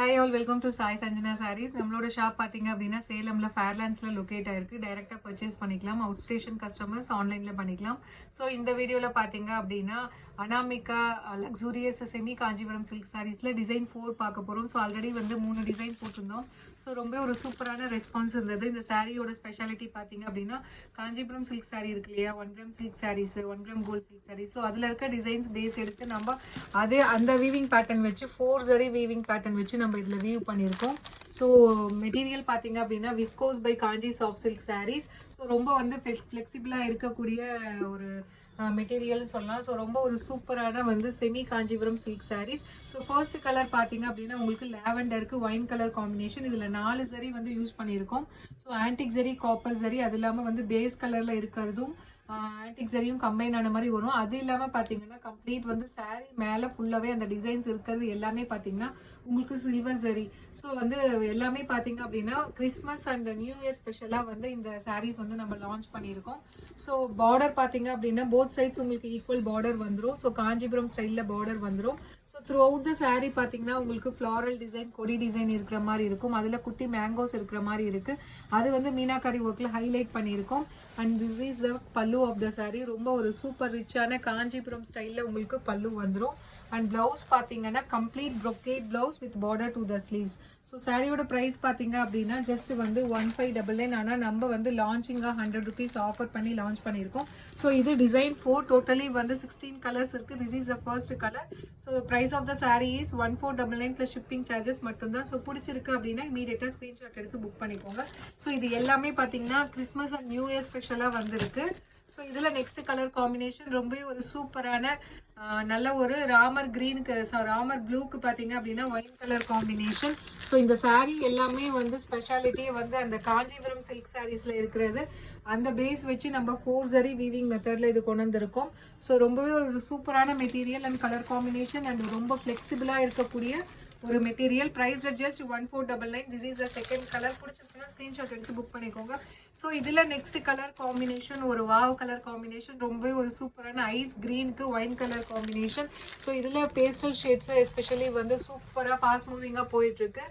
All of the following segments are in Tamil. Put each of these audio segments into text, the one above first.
Hi all, welcome to Sai Sanjana sarees. நம்மளோட ஷாப் பார்த்தீங்க அப்படின்னா சேலமில் ஃபேர்லாண்ட்ஸில் லொக்கேட் ஆயிருக்கு. டைரெக்டாக பர்ச்சேஸ் பண்ணிக்கலாம். அவுட் ஸ்டேஷன் கஸ்டமர்ஸ் ஆன்லைனில் பண்ணிக்கலாம். ஸோ இந்த வீடியோவில் பார்த்தீங்க அப்படின்னா Anamika luxurious semi Kanchipuram silk சாரீஸில் டிசைன் 4 பார்க்க போகிறோம். ஸோ ஆல்ரெடி வந்து 3 டிசைன் போட்டிருந்தோம். ஸோ ரொம்ப ஒரு சூப்பரான ரெஸ்பான்ஸ் இருந்தது. இந்த சாரியோட ஸ்பெஷாலிட்டி பார்த்தீங்க அப்படின்னா காஞ்சிபுரம் சில்க் சாரீ இருக்கு இல்லையா, 1 gram silk sarees, 1 gram gold silk saris. So அதில் இருக்க டிசைன்ஸ் பேஸ் எடுத்து நம்ம அந்த வீவிங் பேட்டர்ன் வச்சு 4 ஜரி வீவிங் பேட்டர்ன் வச்சு நம்ம இதில் வீவ் பண்ணியிருக்கோம். ஸோ மெட்டீரியல் பார்த்தீங்க அப்படின்னா viscose by Kanchi soft silk saris. So ரொம்ப வந்து ஃப்ளெக்சிபிளாக இருக்கக்கூடிய ஒரு மெட்டீரியல் சொல்லலாம். ஸோ ரொம்ப ஒரு சூப்பரான வந்து semi Kanchipuram silk saris. So first colour பார்த்தீங்க அப்படின்னா உங்களுக்கு லேவெண்டருக்கு ஒயின் கலர் காம்பினேஷன். இதில் 4 ஜரி வந்து யூஸ் பண்ணியிருக்கோம். So antique zari, copper zari, அது இல்லாமல் வந்து பேஸ் கலரில் இருக்கிறதும் ஆன்டிக் ஜரியும் கம்பைன் ஆன மாதிரி வரும். அது இல்லாமல் பார்த்தீங்கன்னா கம்ப்ளீட் வந்து சாரீ மேலே ஃபுல்லாகவே அந்த டிசைன்ஸ் இருக்கிறது எல்லாமே பார்த்தீங்கன்னா உங்களுக்கு சில்வர் ஜரி. ஸோ வந்து எல்லாமே பார்த்தீங்க அப்படின்னா கிறிஸ்மஸ் அண்ட் நியூ இயர் ஸ்பெஷலாக வந்து இந்த சாரீஸ் வந்து நம்ம லான்ச் பண்ணியிருக்கோம். ஸோ பார்டர் பார்த்தீங்க அப்படின்னா போத் சைட்ஸ் உங்களுக்கு ஈக்குவல் பார்டர் வந்துடும். ஸோ காஞ்சிபுரம் ஸ்டைலில் பார்டர் வந்துடும். So through out the sari பார்த்தீங்கன்னா உங்களுக்கு ஃப்ளாரல் டிசைன், கொடி டிசைன் இருக்கிற மாதிரி இருக்கும். அதில் குட்டி மேங்கோஸ் இருக்கிற மாதிரி இருக்குது. அது வந்து மீனாக்காரி ஒர்க்கில் ஹைலைட் பண்ணியிருக்கோம். அண்ட் திஸ் இஸ் த பல்லு ஆஃப் த சாரீ. ரொம்ப ஒரு சூப்பர் ரிச்சான காஞ்சிபுரம் ஸ்டைலில் உங்களுக்கு பல்லு வந்துடும். அண்ட் பிளவுஸ் பார்த்தீங்கன்னா complete brocade blouse with border to the sleeves. So சாரியோட ப்ரைஸ் பார்த்தீங்க அப்படின்னா ஜஸ்ட் வந்து 1599. ஆனால் நம்ம வந்து லான்ச்சிங்காக 100 rupees ஆஃபர் பண்ணி லான்ச் பண்ணியிருக்கோம். ஸோ இது டிசைன் 4, டோட்டலி வந்து 16 கலர்ஸ் இருக்குது. This is the first colour. So price of the saree is 1499 plus shipping charges மட்டும்தான். ஸோ பிடிச்சிருக்கு அப்படின்னா இமீடியட்டாக ஸ்க்ரீன்ஷாட் எடுத்து புக் பண்ணிக்கோங்க. ஸோ இது எல்லாமே பார்த்தீங்கன்னா கிறிஸ்மஸ் அண்ட் நியூ இயர் ஸ்பெஷலாக வந்துருக்கு. ஸோ இதில் நெக்ஸ்ட் கலர் காம்பினேஷன் ரொம்பவே ஒரு சூப்பரான நல்ல ஒரு ராமர் க்ரீனுக்கு ராமர் ப்ளூக்கு பார்த்தீங்க அப்படின்னா ஒயின் கலர் காம்பினேஷன். ஸோ இந்த சாரீ எல்லாமே வந்து ஸ்பெஷாலிட்டியே வந்து அந்த காஞ்சிபுரம் சில்க் சாரீஸில் இருக்கிறது அந்த பேஸ் வச்சு நம்ம 4 ஜரி வீவிங் மெத்தடில் இது கொண்டு வந்திருக்கோம். ஸோ ரொம்பவே ஒரு சூப்பரான material and colour combination and ரொம்ப ஃப்ளெக்சிபிளாக இருக்கக்கூடிய ஒரு material. Price just 1499. This is the second colour. பிடிச்சிருக்குன்னா ஸ்க்ரீன்ஷாட் எடுத்து புக் பண்ணிக்கோங்க. ஸோ இதில் நெக்ஸ்ட் கலர் காம்பினேஷன் ஒரு வாவ் கலர் காம்பினேஷன். ரொம்பவே ஒரு சூப்பரான ஐஸ் க்ரீனுக்கு ஒயின் கலர் காம்பினேஷன். ஸோ இதில் பேஸ்டல் ஷேட்ஸ் எஸ்பெஷலி வந்து சூப்பராக ஃபாஸ்ட் மூவிங்காக போயிட்டுருக்கு.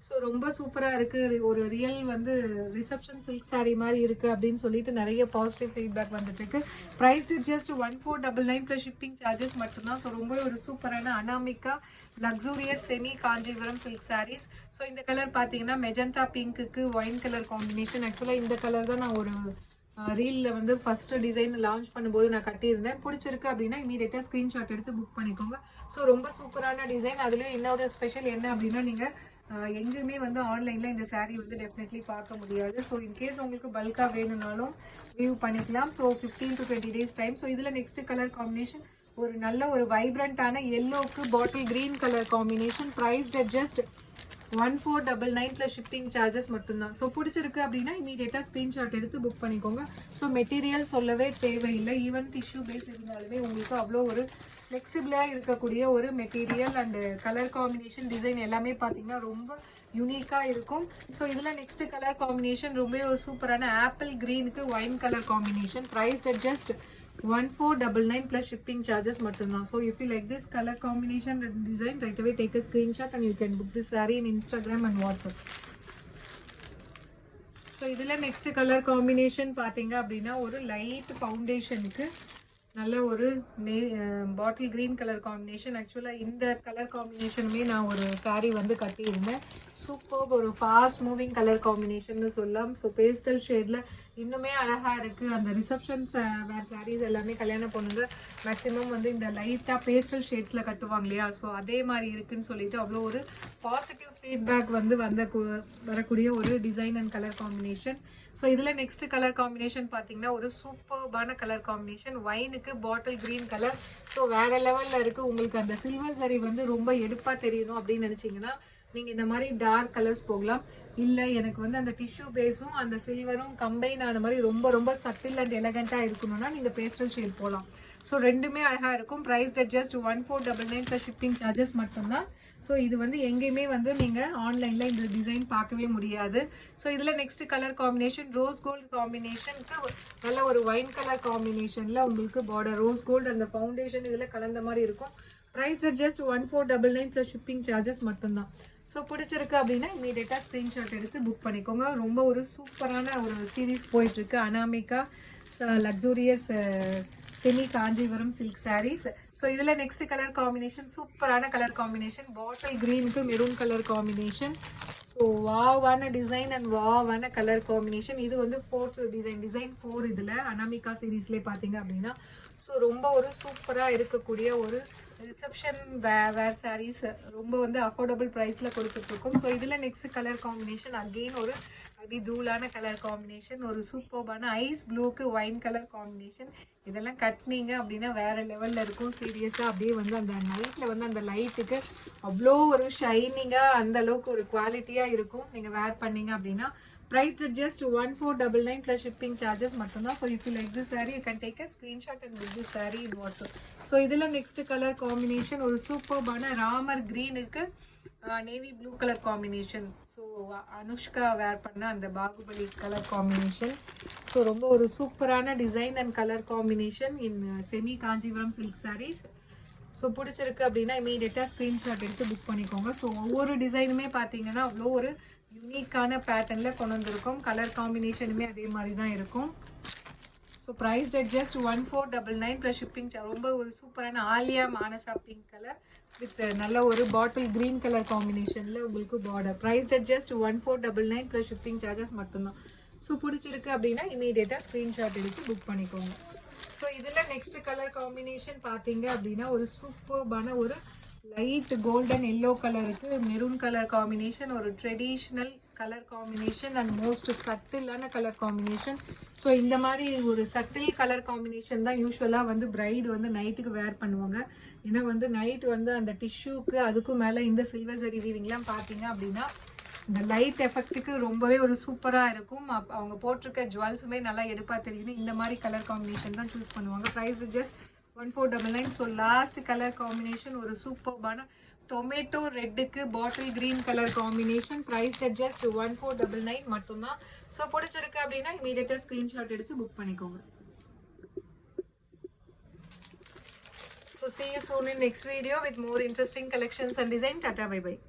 ஸோ ரொம்ப சூப்பராக இருக்குது. ஒரு ரியல் வந்து ரிசப்ஷன் சில்க் சாரீ மாதிரி இருக்குது அப்படின்னு சொல்லிட்டு நிறைய பாசிட்டிவ் ஃபீட்பேக் வந்துட்டு இருக்கு. Price just 1499 plus shipping charges மட்டும்தான். ஸோ ரொம்ப ஒரு சூப்பரான Anamika luxurious semi Kanchipuram silk saris. So இந்த கலர் பார்த்தீங்கன்னா மெஜந்தா பிங்க்குக்கு ஒயின் கலர் காம்பினேஷன். ஆக்சுவலாக இந்த கலர் தான் நான் ஒரு ரீலில் வந்து ஃபஸ்ட்டு டிசைன் லான்ச் பண்ணும்போது நான் கட்டியிருந்தேன். பிடிச்சிருக்கு அப்படின்னா இமீடியட்டாக ஸ்க்ரீன்ஷாட் எடுத்து புக் பண்ணிக்கோங்க. ஸோ ரொம்ப சூப்பரான டிசைன். அதுலேயும் இன்னொரு ஸ்பெஷல் என்ன அப்படின்னா நீங்கள் எங்கேயுமே வந்து ஆன்லைனில் இந்த சாரீ வந்து டெஃபினெட்லி பார்க்க முடியாது. ஸோ இன்கேஸ் உங்களுக்கு பல்காக வேணும்னாலும் வியூ பண்ணிக்கலாம். So 15 to 20 days time. So இதில் நெக்ஸ்ட் கலர் காம்பினேஷன் ஒரு நல்ல ஒரு வைப்ரண்ட்டான எல்லோக்கு bottle green colour combination. Price just 1499 plus shipping charges மட்டும்தான். ஸோ பிடிச்சிருக்கு அப்படின்னா இமீடியட்டாக ஸ்க்ரீன்ஷாட் எடுத்து புக் பண்ணிக்கோங்க. ஸோ மெட்டீரியல் சொல்லவே தேவையில்லை. ஈவன் டிஷ்யூ பேஸ் இருந்தாலுமே உங்களுக்கு அவ்வளோ ஒரு ஃப்ளெக்சிபிளாக இருக்கக்கூடிய ஒரு material and colour combination design எல்லாமே பார்த்தீங்கன்னா ரொம்ப யூனிக்காக இருக்கும். ஸோ இதில் நெக்ஸ்ட் கலர் காம்பினேஷன் ரொம்ப ஒரு சூப்பரான ஆப்பிள் க்ரீனுக்கு wine colour combination. Price just 1499 plus shipping charges மட்டும்தான். So if you like this color combination and design, right away take a screenshot and you can book this saree in Instagram and WhatsApp. So இதில் next color combination பார்த்தீங்க அப்படின்னா ஒரு லைட் ஃபவுண்டேஷனுக்கு நல்ல ஒரு பாட்டில் க்ரீன் கலர் காம்பினேஷன். ஆக்சுவலாக இந்த கலர் காம்பினேஷனுமே நான் ஒரு சாரீ வந்து கட்டியிருந்தேன். சூப்பர் ஒரு ஃபாஸ்ட் மூவிங் கலர் காம்பினேஷன் சொல்லலாம். ஸோ பேஸ்டல் ஷேடில் இன்னுமே அழகாக இருக்குது. அந்த ரிசப்ஷன்ஸ் வேறு சாரீஸ் எல்லாமே கல்யாண பொண்ணுங்க மேக்ஸிமம் வந்து இந்த லைட்டாக பேஸ்டல் ஷேட்ஸில் கட்டுவாங்க இல்லையா, ஸோ அதே மாதிரி இருக்குன்னு சொல்லிட்டு அவ்வளோ ஒரு பாசிட்டிவ் ஃபீட்பேக் வந்து வரக்கூடிய ஒரு design and colour combination. So இதில் நெக்ஸ்ட் கலர் காம்பினேஷன் பார்த்தீங்கன்னா ஒரு சூப்பர்பான கலர் காம்பினேஷன். ஒயினுக்கு பாட்டில் க்ரீன் கலர். ஸோ வேறு லெவலில் இருக்குது. உங்களுக்கு அந்த சில்வர் சாரீ வந்து ரொம்ப எடுப்பாக தெரியணும் அப்படின்னு நினச்சிங்கன்னா நீங்கள் இந்த மாதிரி டார்க் கலர்ஸ் போகலாம். இல்லை எனக்கு வந்து அந்த டிஷ்யூ பேஸும் அந்த சில்வரும் கம்பைன் ஆன மாதிரி ரொம்ப ரொம்ப சட்டில் அண்ட் எலகண்ட்டாக இருக்கணும்னா நீங்கள் பேஸ்டல் ஷேட் போகலாம். ஸோ ரெண்டுமே அழகாக இருக்கும். Price just 1499 plus shipping charges மட்டும்தான். ஸோ இது வந்து எங்கேயுமே வந்து நீங்கள் ஆன்லைனில் இந்த டிசைன் பார்க்கவே முடியாது. ஸோ இதில் next colour combination rose gold காம்பினேஷனுக்கு நல்ல ஒரு ஒயின் கலர் காம்பினேஷனில் உங்களுக்கு பார்டர் ரோஸ் கோல்டு அந்த ஃபவுண்டேஷன் இதில் கலந்த மாதிரி இருக்கும். Price just 1499 plus shipping charges மட்டும்தான். ஸோ பிடிச்சிருக்கு அப்படின்னா இமீடியட்டாக ஸ்க்ரீன்ஷாட் எடுத்து புக் பண்ணிக்கோங்க. ரொம்ப ஒரு சூப்பரான ஒரு சீரீஸ் போயிட்டுருக்கு, Anamika luxurious semi Kanchipuram silk saris. So இதில் நெக்ஸ்ட் கலர் காம்பினேஷன் சூப்பரான கலர் காம்பினேஷன், பாட்டில் க்ரீனுக்கு மெரூன் கலர் காம்பினேஷன். ஸோ வாவான டிசைன் அண்ட் வாவான கலர் காம்பினேஷன். இது வந்து 4th டிசைன் 4 இதில் அனாமிகா சீரீஸ்லேயே பார்த்தீங்க அப்படின்னா. ஸோ ரொம்ப ஒரு சூப்பராக இருக்கக்கூடிய ஒரு ரிசப்ஷன் வேர் சாரீஸ், ரொம்ப வந்து அஃபோர்டபுள் ப்ரைஸில் கொடுத்துட்ருக்கோம். ஸோ இதில் நெக்ஸ்ட் கலர் காம்பினேஷன் அகெயின் ஒரு அடி தூளான கலர் காம்பினேஷன், ஒரு சூப்பர்பான ஐஸ் ப்ளூக்கு ஒயின் கலர் காம்பினேஷன். இதெல்லாம் கட்டினீங்க அப்படின்னா வேறு லெவலில் இருக்கும். சீரியஸாக அப்படியே வந்து அந்த நைட்டில் வந்து அந்த லைட்டுக்கு அவ்வளோ ஒரு ஷைனிங்காக அந்த அளவுக்கு ஒரு குவாலிட்டியாக இருக்கும் நீங்கள் வேர் பண்ணீங்க அப்படின்னா. Price at just 1499 plus shipping charges மட்டும்தான். So if you like this saree, you can take a screenshot and book this saree in WhatsApp. So இதில் next color combination ஒரு சூப்பர்பான ராமர் க்ரீனுக்கு navy blue colour combination. So Anushka wear பண்ண அந்த பாகுபலி கலர் காம்பினேஷன். ஸோ ரொம்ப ஒரு சூப்பரான design and colour combination in semi Kanchipuram silk saris. So பிடிச்சிருக்கு அப்படின்னா இமீடியட்டாக ஸ்க்ரீன்ஷாட் எடுத்து புக் பண்ணிக்கோங்க. ஸோ ஒவ்வொரு டிசைனுமே பார்த்தீங்கன்னா அவ்வளோ ஒரு யூனிக்கான பேட்டர்னில் கொண்டு வந்திருக்கும். கலர் காம்பினேஷனுமே அதே மாதிரி தான் இருக்கும். So price at just 1499 plus shipping. ரொம்ப ஒரு சூப்பரான Alia Manasa pink colour with நல்ல ஒரு பாட்டில் க்ரீன் கலர் காம்பினேஷனில் உங்களுக்கு border. Price at just 1499 plus shipping charges மட்டும்தான். ஸோ பிடிச்சிருக்கு அப்படின்னா இமீடியட்டாக ஸ்க்ரீன்ஷாட் எடுத்து புக் பண்ணிக்கோங்க. ஸோ இதில் நெக்ஸ்ட் கலர் காம்பினேஷன் பார்த்தீங்க அப்படின்னா ஒரு சூப்பர்பான ஒரு லைட் கோல்டன் எல்லோ கலருக்கு மெரூன் கலர் காம்பினேஷன், ஒரு traditional colour combination and most சட்டிலான கலர் காம்பினேஷன். ஸோ இந்த மாதிரி ஒரு சட்டில் கலர் காம்பினேஷன் தான் யூஸ்வலாக வந்து பிரைடு வந்து நைட்டுக்கு வேர் பண்ணுவாங்க. ஏன்னா வந்து நைட் வந்து அந்த டிஷ்யூக்கு அதுக்கும் மேலே இந்த சில்வர் சரி வீவிங்லாம் பார்த்தீங்க அப்படின்னா இந்த லைட் எஃபெக்ட்டுக்கு ரொம்பவே ஒரு சூப்பராக இருக்கும். அவங்க போட்டிருக்க ஜுவல்ஸுமே நல்லா எடுப்பாக தெரியும். இந்த மாதிரி கலர் காம்பினேஷன் தான் சூஸ் பண்ணுவாங்க. Price just 1499. So last colour combination ஒரு சூப்பர்பான டொமேட்டோ ரெட்டுக்கு bottle green colour combination. Price just 1499 மட்டும்தான். ஸோ பிடிச்சிருக்கு அப்படின்னா இமீடியட்டாக ஸ்க்ரீன்ஷாட் எடுத்து புக் பண்ணிக்கோங்க. So see you soon in next video with more interesting collections and design. Tata, bye bye.